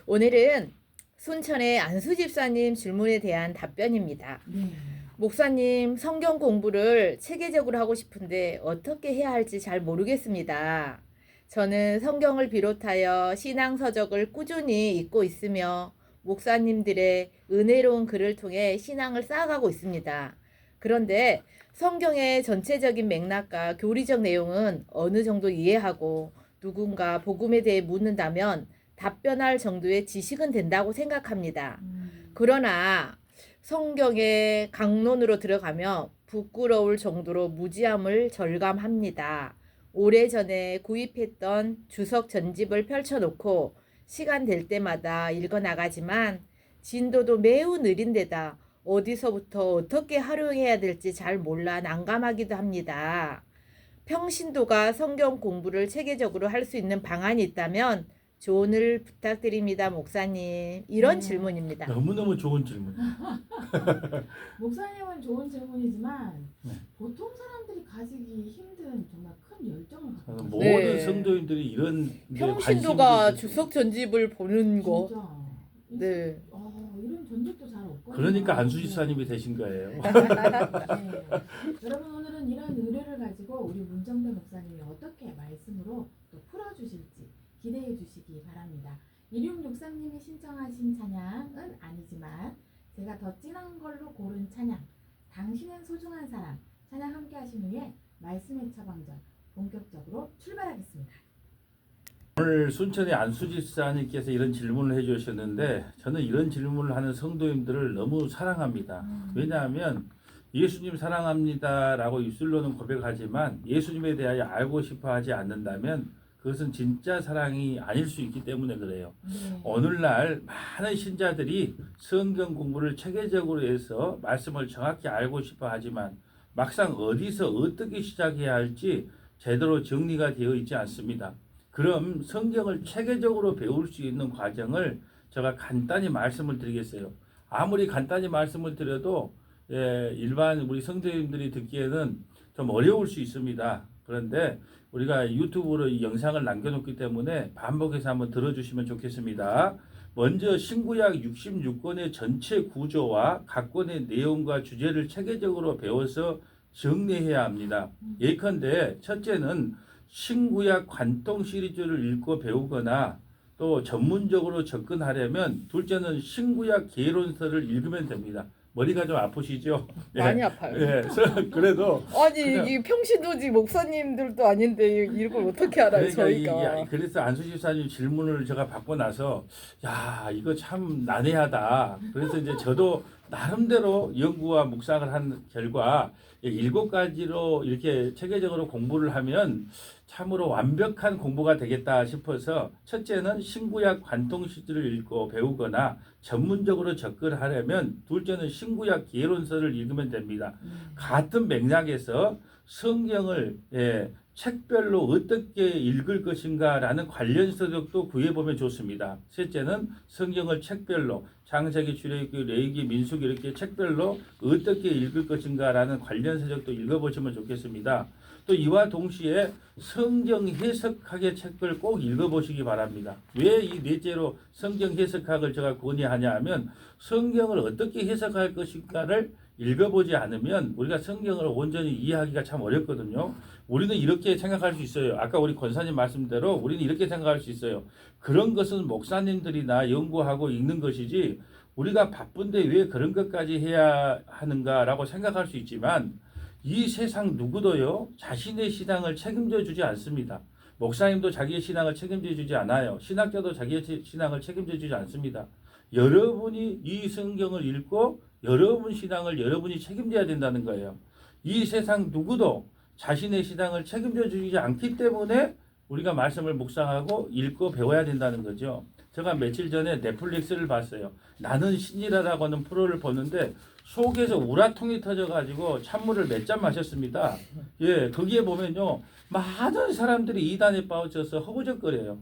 오늘은 순천의 안수 집사님 질문에 대한 답변입니다. 네. 목사님, 성경 공부를 체계적으로 하고 싶은데 어떻게 해야 할지 잘 모르겠습니다. 저는 성경을 비롯하여 신앙 서적을 꾸준히 읽고 있으며 목사님들의 은혜로운 글을 통해 신앙을 쌓아가고 있습니다. 그런데 성경의 전체적인 맥락과 교리적 내용은 어느 정도 이해하고 누군가 복음에 대해 묻는다면 답변할 정도의 지식은 된다고 생각합니다. 그러나 성경의 강론으로 들어가며 부끄러울 정도로 무지함을 절감합니다. 오래전에 구입했던 주석 전집을 펼쳐놓고 시간 될 때마다 읽어나가지만 진도도 매우 느린 데다 어디서부터 어떻게 활용해야 될지 잘 몰라 난감하기도 합니다. 평신도가 성경 공부를 체계적으로 할 수 있는 방안이 있다면 조언을 부탁드립니다, 목사님. 이런 질문입니다. 너무너무 좋은 질문. 목사님은 좋은 질문이지만 네. 보통 사람들이 가지기 힘든 정말 큰 열정을 갖고 계세요. 모든 네. 성도님들이 이런 데 평신도가 관심을 주석 전집을 보는 거. 진짜. 네. 이런 전적도 잘 없거든요. 그러니까 안수 집사님이 되신 거예요. 네. 여러분 오늘은 이런 의뢰를 가지고 우리 문정대 목사님이 어떻게 말씀으로 또 풀어주실지 기대해 주시기 바랍니다. 1663님이 신청하신 찬양은 아니지만 제가 더 진한 걸로 고른 찬양 당신은 소중한 사람 찬양 함께 하신 후에 말씀의 처방전 본격적으로 출발하겠습니다. 오늘 순천의 안수 집사님께서 이런 질문을 해주셨는데 저는 이런 질문을 하는 성도님들을 너무 사랑합니다. 왜냐하면 예수님 사랑합니다라고 입술로는 고백하지만 예수님에 대하여 알고 싶어 하지 않는다면 그것은 진짜 사랑이 아닐 수 있기 때문에 그래요. 네. 오늘날 많은 신자들이 성경 공부를 체계적으로 해서 말씀을 정확히 알고 싶어 하지만 막상 어디서 어떻게 시작해야 할지 제대로 정리가 되어 있지 않습니다. 그럼 성경을 체계적으로 배울 수 있는 과정을 제가 간단히 말씀을 드리겠어요. 아무리 간단히 말씀을 드려도 일반 우리 성도님들이 듣기에는 좀 어려울 수 있습니다. 그런데 우리가 유튜브로 이 영상을 남겨놓기 때문에 반복해서 한번 들어주시면 좋겠습니다. 먼저 신구약 66권의 전체 구조와 각 권의 내용과 주제를 체계적으로 배워서 정리해야 합니다. 예컨대 첫째는 신구약 관통 시리즈를 읽고 배우거나 또 전문적으로 접근하려면 둘째는 신구약 개론서를 읽으면 됩니다. 머리가 좀 아프시죠? 많이 아파요. 그래도 아니, 그냥- 이 평신도지 목사님들도 아닌데 이걸 어떻게 알아요, 저희가. 그래서 안수 집사님 질문을 제가 받고 나서 야 이거 참 난해하다. 그래서 이제 저도 나름대로 연구와 묵상을 한 결과 7가지로 이렇게 체계적으로 공부를 하면 참으로 완벽한 공부가 되겠다 싶어서 첫째는 신구약 관통 시들을 읽고 배우거나 전문적으로 접근하려면 둘째는 신구약 개론서를 읽으면 됩니다. 같은 맥락에서 성경을 책별로 어떻게 읽을 것인가라는 관련 서적도 구해보면 좋습니다. 셋째는 성경을 책별로 창세기, 출애굽기, 레위기, 민수기 이렇게 책별로 어떻게 읽을 것인가라는 관련 서적도 읽어보시면 좋겠습니다. 또 이와 동시에 성경 해석학의 책을 꼭 읽어보시기 바랍니다. 왜 이 넷째로 성경 해석학을 제가 권유하냐 하면 성경을 어떻게 해석할 것인가를 읽어보지 않으면 우리가 성경을 온전히 이해하기가 참 어렵거든요. 우리는 이렇게 생각할 수 있어요. 아까 우리 권사님 말씀대로 우리는 이렇게 생각할 수 있어요. 그런 것은 목사님들이나 연구하고 읽는 것이지 우리가 바쁜데 왜 그런 것까지 해야 하는가라고 생각할 수 있지만 이 세상 누구도요 자신의 신앙을 책임져 주지 않습니다. 목사님도 자기의 신앙을 책임져 주지 않아요. 신학자도 자기의 신앙을 책임져 주지 않습니다. 여러분이 이 성경을 읽고 여러분 신앙을 여러분이 책임져야 된다는 거예요. 이 세상 누구도 자신의 신앙을 책임져 주지 않기 때문에 우리가 말씀을 묵상하고 읽고 배워야 된다는 거죠. 제가 며칠 전에 넷플릭스를 봤어요. 나는 신이라라고 하는 프로를 보는데 속에서 우라통이 터져가지고 찬물을 몇 잔 마셨습니다. 거기에 보면요. 많은 사람들이 이단에 빠져서 허우적거려요.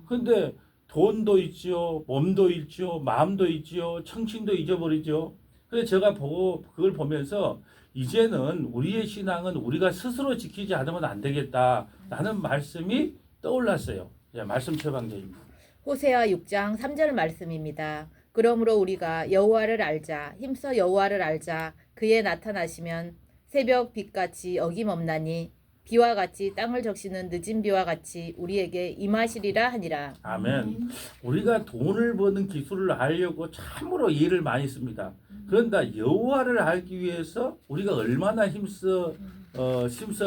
근데 돈도 있지요, 몸도 있지요, 마음도 있지요, 청춘도 잊어버리죠. 그래서 제가 그걸 보면서 이제는 우리의 신앙은 우리가 스스로 지키지 않으면 안 되겠다라는 말씀이 떠올랐어요. 말씀 처방전입니다. 호세아 6장 3절 말씀입니다. 그러므로 우리가 여호와를 알자, 힘써 여호와를 알자. 그의 나타나시면 새벽 빛같이 어김없나니 비와 같이 땅을 적시는 늦은 비와 같이 우리에게 임하시리라 하니라. 아멘. 우리가 돈을 버는 기술을 알려고 참으로 일을 많이 씁니다. 그런데 여호와를 알기 위해서 우리가 얼마나 힘써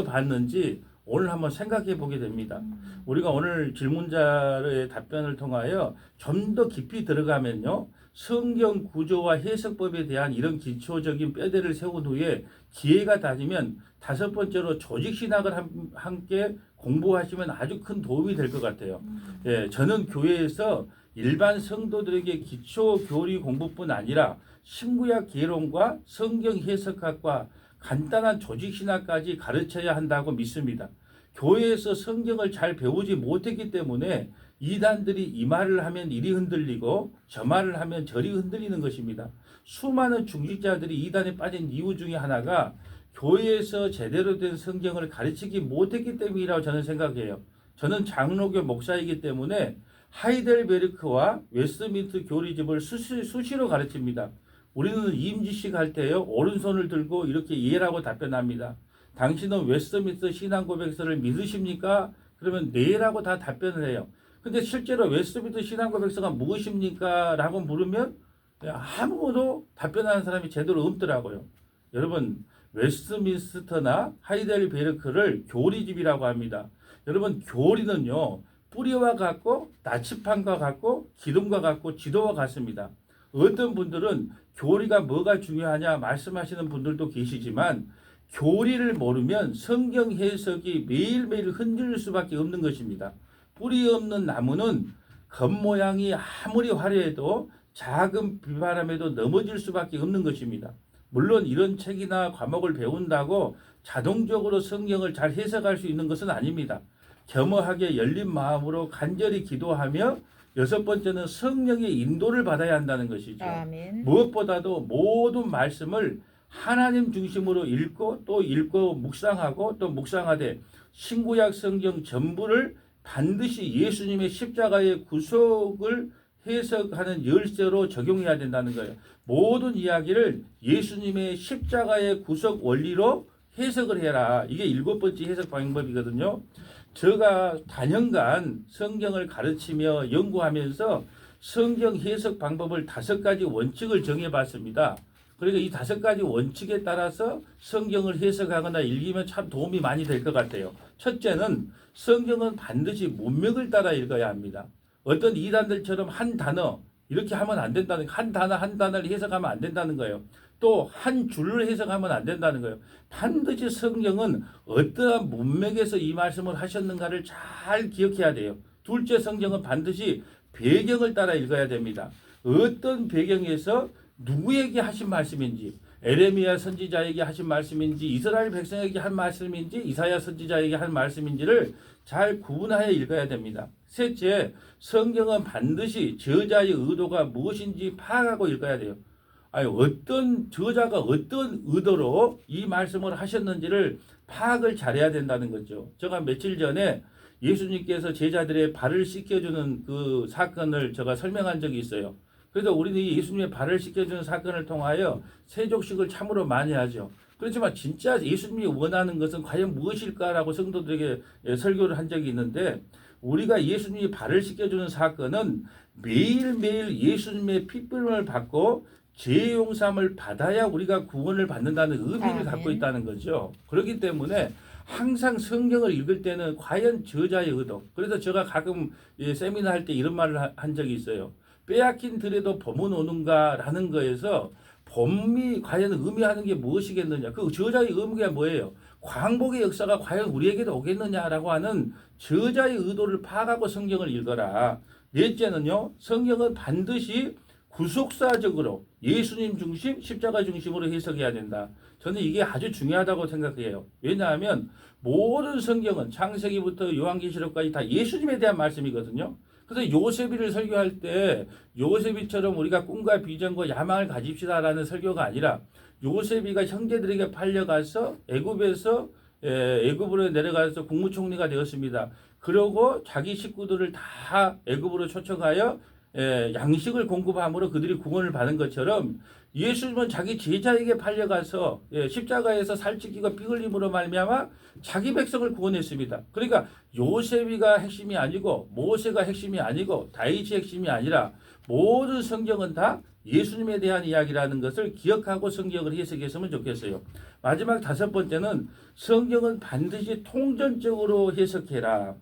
봤는지 오늘 한번 생각해 보게 됩니다. 우리가 오늘 질문자의 답변을 통하여 좀 더 깊이 들어가면요, 성경 구조와 해석법에 대한 이런 기초적인 뼈대를 세운 후에 기회가 닿으면 5번째로 조직신학을 함께 공부하시면 아주 큰 도움이 될 것 같아요. 예, 저는 교회에서 일반 성도들에게 기초 교리 공부뿐 아니라 신구약 개론과 성경 해석학과 간단한 조직신학까지 가르쳐야 한다고 믿습니다. 교회에서 성경을 잘 배우지 못했기 때문에 이단들이 이 말을 하면 이리 흔들리고 저 말을 하면 저리 흔들리는 것입니다. 수많은 중직자들이 이단에 빠진 이유 중에 하나가 교회에서 제대로 된 성경을 가르치지 못했기 때문이라고 저는 생각해요. 저는 장로교 목사이기 때문에 하이델베르크와 웨스트민스터 교리집을 수시로 가르칩니다. 우리는 임지식 할 때요, 오른손을 들고 이렇게 예라고 답변합니다. 당신은 웨스트민스터 신앙고백서를 믿으십니까? 그러면 네라고 다 답변을 해요. 근데 실제로 웨스트민스터 신앙고백서가 무엇입니까? 라고 물으면 아무도 답변하는 사람이 제대로 없더라고요. 여러분, 웨스트민스터나 하이델베르크를 교리집이라고 합니다. 여러분, 교리는요, 뿌리와 같고 나치판과 같고 기둥과 같고 지도와 같습니다. 어떤 분들은 교리가 뭐가 중요하냐 말씀하시는 분들도 계시지만 교리를 모르면 성경 해석이 매일매일 흔들릴 수밖에 없는 것입니다. 뿌리 없는 나무는 겉모양이 아무리 화려해도 작은 비바람에도 넘어질 수밖에 없는 것입니다. 물론 이런 책이나 과목을 배운다고 자동적으로 성경을 잘 해석할 수 있는 것은 아닙니다. 겸허하게 열린 마음으로 간절히 기도하며 6번째는 성령의 인도를 받아야 한다는 것이죠. 아멘. 무엇보다도 모든 말씀을 하나님 중심으로 읽고 또 읽고 묵상하고 또 묵상하되 신구약 성경 전부를 반드시 예수님의 십자가의 구속을 해석하는 열쇠로 적용해야 된다는 거예요. 모든 이야기를 예수님의 십자가의 구속 원리로 해석을 해라. 이게 7번째 해석 방법이거든요. 제가 다년간 성경을 가르치며 연구하면서 성경 해석 방법을 5가지 원칙을 정해봤습니다. 그러니까 이 5가지 원칙에 따라서 성경을 해석하거나 읽으면 참 도움이 많이 될 것 같아요. 첫째는 성경은 반드시 문맥을 따라 읽어야 합니다. 어떤 이단들처럼 한 단어 이렇게 하면 안 된다는, 한 단어를 해석하면 안 된다는 거예요. 또 한 줄을 해석하면 안 된다는 거예요. 반드시 성경은 어떠한 문맥에서 이 말씀을 하셨는가를 잘 기억해야 돼요. 둘째, 성경은 반드시 배경을 따라 읽어야 됩니다. 어떤 배경에서 누구에게 하신 말씀인지, 에레미야 선지자에게 하신 말씀인지, 이스라엘 백성에게 한 말씀인지, 이사야 선지자에게 한 말씀인지를 잘 구분하여 읽어야 됩니다. 셋째, 성경은 반드시 저자의 의도가 무엇인지 파악하고 읽어야 돼요. 아니, 어떤 저자가 어떤 의도로 이 말씀을 하셨는지를 파악을 잘해야 된다는 거죠. 제가 며칠 전에 예수님께서 제자들의 발을 씻겨주는 그 사건을 제가 설명한 적이 있어요. 그래서 우리는 예수님의 발을 씻겨주는 사건을 통하여 세족식을 참으로 많이 하죠. 그렇지만 진짜 예수님이 원하는 것은 과연 무엇일까라고 성도들에게 설교를 한 적이 있는데, 우리가 예수님이 발을 씻겨주는 사건은 매일매일 예수님의 핏부림을 받고 죄 용서함을 받아야 우리가 구원을 받는다는 의미를 갖고 있다는 거죠. 그렇기 때문에 항상 성경을 읽을 때는 과연 저자의 의도, 그래서 제가 가끔 세미나 할 때 이런 말을 한 적이 있어요. 빼앗긴 들에도 봄은 오는가라는 거에서 봄이 과연 의미하는 게 무엇이겠느냐, 그 저자의 의미가 뭐예요? 광복의 역사가 과연 우리에게도 오겠느냐라고 하는 저자의 의도를 파악하고 성경을 읽어라. 넷째는요, 성경은 반드시 구속사적으로 예수님 중심, 십자가 중심으로 해석해야 된다. 저는 이게 아주 중요하다고 생각해요. 왜냐하면 모든 성경은 창세기부터 요한계시록까지 다 예수님에 대한 말씀이거든요. 그래서 요셉이를 설교할 때 요셉이처럼 우리가 꿈과 비전과 야망을 가집시다라는 설교가 아니라, 요셉이가 형제들에게 팔려가서 애굽으로 내려가서 국무총리가 되었습니다. 그러고 자기 식구들을 다 애굽으로 초청하여 양식을 공급함으로 그들이 구원을 받은 것처럼 예수님은 자기 제자에게 팔려가서 십자가에서 살찌기가 피 흘림으로 말미암아 자기 백성을 구원했습니다. 그러니까 요셉이가 핵심이 아니고 모세가 핵심이 아니고 다윗이 핵심이 아니라 모든 성경은 다 예수님에 대한 이야기라는 것을 기억하고 성경을 해석했으면 좋겠어요. 마지막 다섯 번째는 성경은 반드시 통전적으로 해석해라.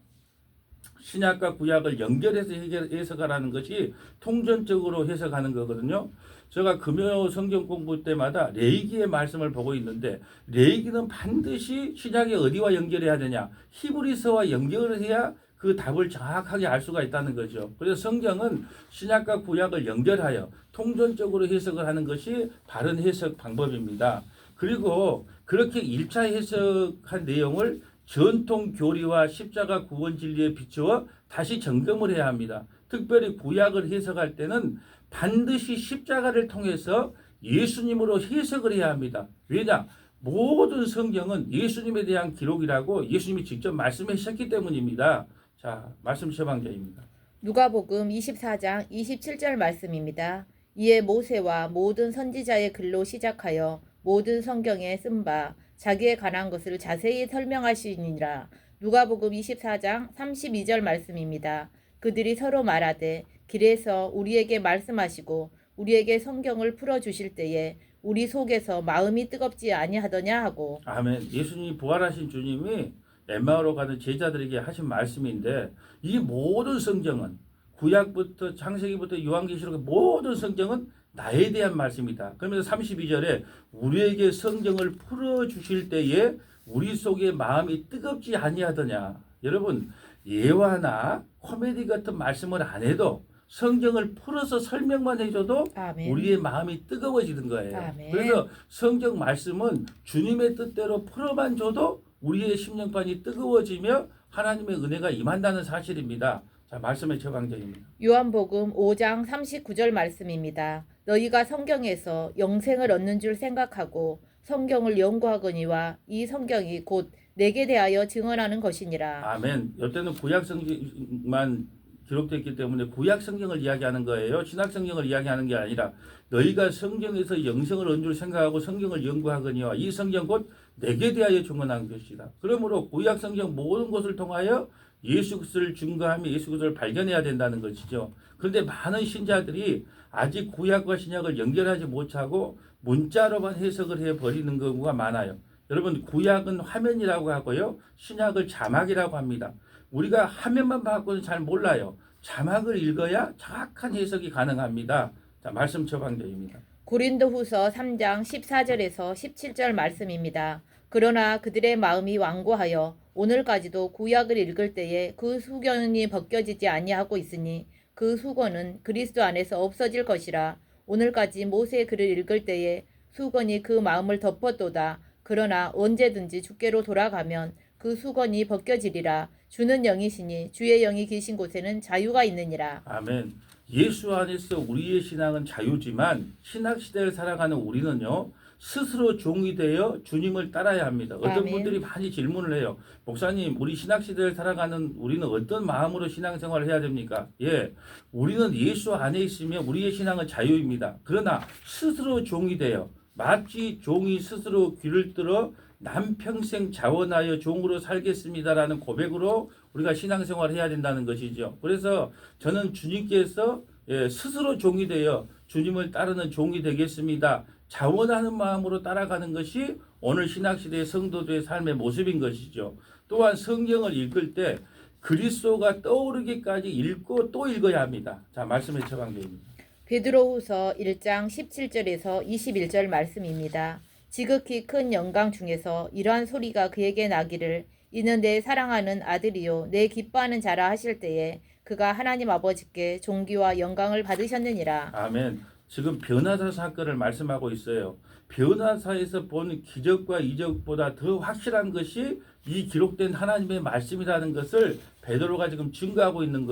신약과 구약을 연결해서 해석하라는 것이 통전적으로 해석하는 거거든요. 제가 금요 성경 공부 때마다 레위기의 말씀을 보고 있는데 레위기는 반드시 신약의 어디와 연결해야 되냐? 히브리서와 연결을 해야 그 답을 정확하게 알 수가 있다는 거죠. 그래서 성경은 신약과 구약을 연결하여 통전적으로 해석을 하는 것이 바른 해석 방법입니다. 그리고 그렇게 1차 해석한 내용을 전통 교리와 십자가 구원 진리에 비추어 다시 점검을 해야 합니다. 특별히 구약을 해석할 때는 반드시 십자가를 통해서 예수님으로 해석을 해야 합니다. 왜냐? 모든 성경은 예수님에 대한 기록이라고 예수님이 직접 말씀하셨기 때문입니다. 자, 말씀 처방자입니다. 누가복음 24장 27절 말씀입니다. 이에 모세와 모든 선지자의 글로 시작하여 모든 성경에 쓴 바 자기에 관한 것을 자세히 설명하시니라. 누가복음 24장 32절 말씀입니다. 그들이 서로 말하되 길에서 우리에게 말씀하시고 우리에게 성경을 풀어주실 때에 우리 속에서 마음이 뜨겁지 아니하더냐 하고. 아멘. 예수님이 부활하신 주님이 엠마오로 가는 제자들에게 하신 말씀인데 이 모든 성경은 구약부터 창세기부터 요한계시록 모든 성경은 나에 대한 말씀이다. 그러면서 32절에 우리에게 성경을 풀어주실 때에 우리 속에 마음이 뜨겁지 아니하더냐. 여러분 예화나 코미디 같은 말씀을 안 해도 성경을 풀어서 설명만 해줘도 아멘. 우리의 마음이 뜨거워지는 거예요. 아멘. 그래서 성경 말씀은 주님의 뜻대로 풀어만 줘도 우리의 심령판이 뜨거워지며 하나님의 은혜가 임한다는 사실입니다. 자, 말씀의 처방전입니다. 요한복음 5장 39절 말씀입니다. 너희가 성경에서 영생을 얻는 줄 생각하고 성경을 연구하거니와 이 성경이 곧 내게 대하여 증언하는 것이니라. 아멘. 이때는 구약 성경만 기록됐기 때문에 구약 성경을 이야기하는 거예요. 신약 성경을 이야기하는 게 아니라 너희가 성경에서 영생을 얻는 줄 생각하고 성경을 연구하거니와 이 성경 곧 내게 대하여 증언하는 것이다. 그러므로 구약 성경 모든 것을 통하여 예수 그리스도를 증거하며 예수 그리스도를 발견해야 된다는 것이죠. 그런데 많은 신자들이 아직 구약과 신약을 연결하지 못하고 문자로만 해석을 해버리는 경우가 많아요. 여러분 구약은 화면이라고 하고요. 신약을 자막이라고 합니다. 우리가 화면만 봐서는 잘 몰라요. 자막을 읽어야 정확한 해석이 가능합니다. 자, 말씀 처방전입니다. 고린도후서 3장 14절에서 17절 말씀입니다. 그러나 그들의 마음이 완고하여 오늘까지도 구약을 읽을 때에 그 수건이 벗겨지지 아니하고 있으니 그 수건은 그리스도 안에서 없어질 것이라. 오늘까지 모세의 글을 읽을 때에 수건이 그 마음을 덮었도다. 그러나 언제든지 주께로 돌아가면 그 수건이 벗겨지리라. 주는 영이시니 주의 영이 계신 곳에는 자유가 있느니라. 아멘. 예수 안에서 우리의 신앙은 자유지만 신학 시대를 살아가는 우리는요. 스스로 종이 되어 주님을 따라야 합니다. 어떤 아멘. 분들이 많이 질문을 해요. 목사님, 우리 신학 시대를 살아가는 우리는 어떤 마음으로 신앙생활을 해야 됩니까? 예, 우리는 예수 안에 있으면 우리의 신앙은 자유입니다. 그러나 스스로 종이 되어 마치 종이 스스로 귀를 뚫어 남평생 자원하여 종으로 살겠습니다라는 고백으로 우리가 신앙생활을 해야 된다는 것이죠. 그래서 저는 주님께서 스스로 종이 되어 주님을 따르는 종이 되겠습니다. 자원하는 마음으로 따라가는 것이 오늘 신학시대의 성도들의 삶의 모습인 것이죠. 또한 성경을 읽을 때 그리스도가 떠오르기까지 읽고 또 읽어야 합니다. 자, 말씀의 처방전입니다. 베드로후서 1장 17절에서 21절 말씀입니다. 지극히 큰 영광 중에서 이러한 소리가 그에게 나기를 이는 내 사랑하는 아들이요 내 기뻐하는 자라 하실 때에 그가 하나님 아버지께 존귀와 영광을 받으셨느니라. 아멘. 지금 변화사 사건을 말씀하고 있어요. 변화사에서 본 기적과 이적보다 더 확실한 것이 이 기록된 하나님의 말씀이라는 것을 베드로가 지금 증거하고 있는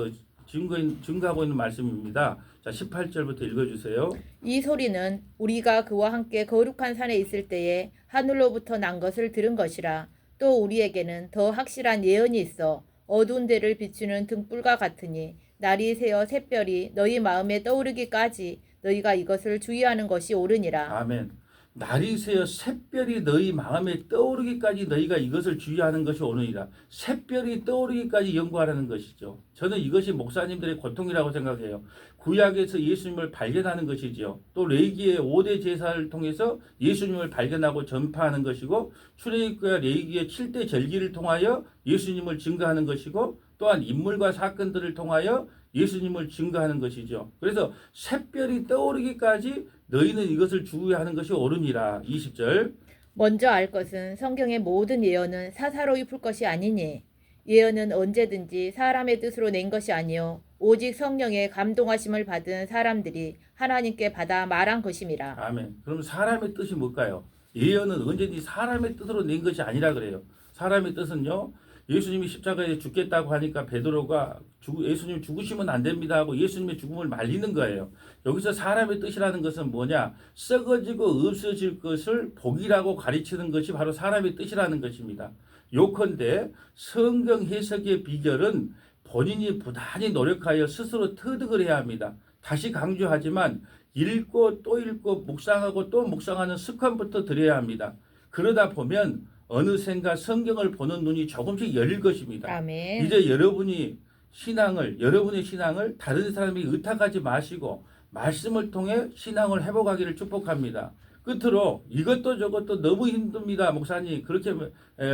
말씀입니다. 자, 18절부터 읽어주세요. 이 소리는 우리가 그와 함께 거룩한 산에 있을 때에 하늘로부터 난 것을 들은 것이라. 또 우리에게는 더 확실한 예언이 있어 어두운 데를 비추는 등불과 같으니 날이 새어 샛별이 너희 마음에 떠오르기까지 너희가 이것을 주의하는 것이 옳으니라. 아멘. 날이 새어 샛별이 너희 마음에 떠오르기까지 너희가 이것을 주의하는 것이 옳으니라. 샛별이 떠오르기까지 연구하라는 것이죠. 저는 이것이 목사님들의 고통이라고 생각해요. 구약에서 예수님을 발견하는 것이죠. 또 레위기의 5대 제사를 통해서 예수님을 발견하고 전파하는 것이고, 출애굽과 레위기의 7대 절기를 통하여 예수님을 증거하는 것이고, 또한 인물과 사건들을 통하여 예수님을 증거하는 것이죠. 그래서 샛별이 떠오르기까지 너희는 이것을 주의하는 것이 옳으니라. 20절. 먼저 알 것은 성경의 모든 예언은 사사로이 풀 것이 아니니 예언은 언제든지 사람의 뜻으로 낸 것이 아니요 오직 성령의 감동하심을 받은 사람들이 하나님께 받아 말한 것임이라. 아멘. 그럼 사람의 뜻이 뭘까요? 예언은 언제든지 사람의 뜻으로 낸 것이 아니라 그래요. 사람의 뜻은요, 예수님이 십자가에 죽겠다고 하니까 베드로가 예수님 죽으시면 안 됩니다 하고 예수님의 죽음을 말리는 거예요. 여기서 사람의 뜻이라는 것은 뭐냐? 썩어지고 없어질 것을 복이라고 가르치는 것이 바로 사람의 뜻이라는 것입니다. 요컨대 성경 해석의 비결은 본인이 부단히 노력하여 스스로 터득을 해야 합니다. 다시 강조하지만 읽고 또 읽고 묵상하고 또 묵상하는 습관부터 들여야 합니다. 그러다 보면 어느샌가 성경을 보는 눈이 조금씩 열릴 것입니다. 아멘. 이제 여러분의 신앙을 다른 사람이 의탁하지 마시고 말씀을 통해 신앙을 회복하기를 축복합니다. 끝으로 이것도 저것도 너무 힘듭니다. 목사님 그렇게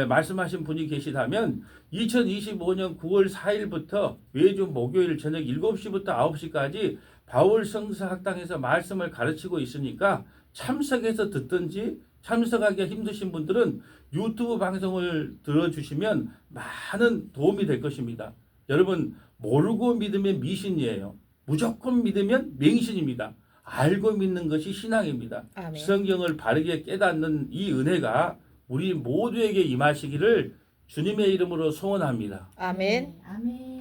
말씀하신 분이 계시다면 2025년 9월 4일부터 매주 목요일 저녁 7시부터 9시까지 바울 성서 학당에서 말씀을 가르치고 있으니까 참석해서 듣든지 참석하기가 힘드신 분들은 유튜브 방송을 들어주시면 많은 도움이 될 것입니다. 여러분 모르고 믿으면 미신이에요. 무조건 믿으면 맹신입니다. 알고 믿는 것이 신앙입니다. 아멘. 성경을 바르게 깨닫는 이 은혜가 우리 모두에게 임하시기를 주님의 이름으로 소원합니다. 아멘. 네, 아멘.